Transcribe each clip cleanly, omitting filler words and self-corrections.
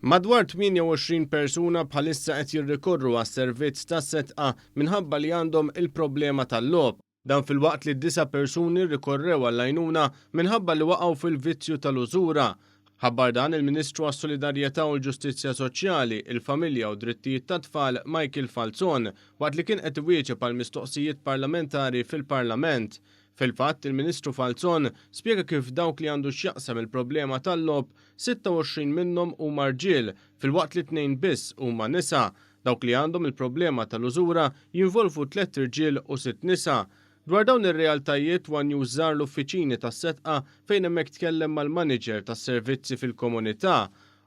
Madwar 28 persuna bħalissa qed jirrikorru għas-servizz tas-setqa minħabba li għandhom il-problema tal-logħob. Dan fil-waqt li 9 persuni rrikorrew għall-għajnuna minħabba li waqgħu fil-vizzju tal-użura. Ħabbar dan il-Ministru għas-Solidarjetà u l-Ġustizzja Soċjali, il-Familja u Drittijiet tat-Tfal Michael Falzon waqt li kien qed iwieġeb għal mistoqsijiet parlamentari fil-Parlament. Fil-fatt, il-Ministru Falzon spjega kif dawk li għandu x'jaqsam il-problema tal-logħob 26 minnhom huma rġiel, fil-waqt li 2 biss huma nisa. Dawk li għandhom il-problema tal-użura jinvolvu 3 irġiel u 6 nisa. Dwar dawn ir-realtajiet One News żar l-uffiċini tas-setqa fejn hemmhekk tkellem mal-manager tas-servizzi fil-komunità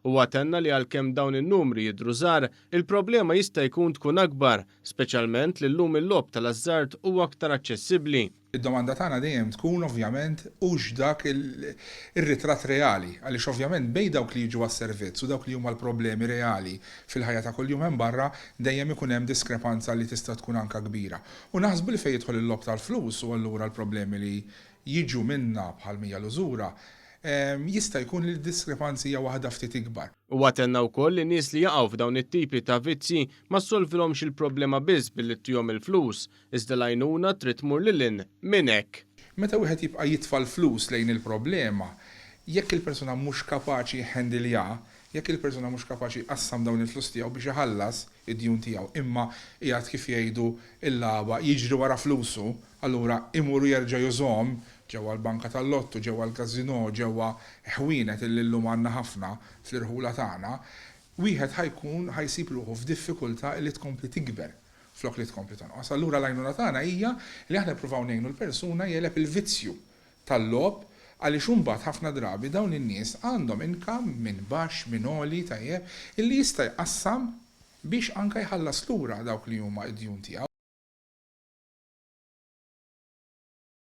u għatenna li għalkemm dawn in-numri jidhru żgħar, il-problema jista' jkun tkun akbar, speċjalment li llum il-logħob tal-azzard huwa aktar aċċessibbli. Id-domanda tagħna dejjem tkun ovvjament hux dak ir-ritratt reali, għaliex ovvjament bejn dawk li jiġu għas-servizz u dawk li huma l-problemi reali fil-ħajja ta' kuljum hemm barra dejjem ikun hemm diskrepanza li tista' tkun anke kbira. U naħsbu li fejn jidħol il-logħob tal-flus u allura l-problemi li jiġu minnha bħal mija l-użura jista' jkun li d-diskrepanzi hija waħda ftit ikbar. U għatenna wkoll li nies li jaqgħu f'dawn it-tipi ta' vizzi ma ssolvilhomx il-problema biss billi tihom il-flus, iżda l-għajnuna trid tmur lil hinn minn hekk. Meta wieħed jibqa' jitfa' l-flus lejn il-problema, jekk il-persuna mhux kapaċi jħendilha, jekk il-persuna mhux kapaċi qassam dawn il-flus tiegħu biex iħallas id-djun tiegħu, imma qiegħed kif jgħidu il-lagħba jiġri wara flusu, allura imuru jerġa' jużhom ġewwa l-banka tal-lottu, ġewwa l-każino, ġewwa ħwienet illi llum għandna ħafna fl-irħula tagħna, wieħed ħajsib ruħu f'diffikultà li tkompli tikber flok li tkompli tonqos. Allura l-għajnuna tagħna hija li aħna nippruvaw ngħinu l-persuna jeleb il-vizzju tal-logħob għaliex imbagħad ħafna drabi dawn in-nies għandhom income minn baxx minn għoli tajjeb illi jista' jqassam biex anke jħallas lura dawk li huma d-djun tiegħu.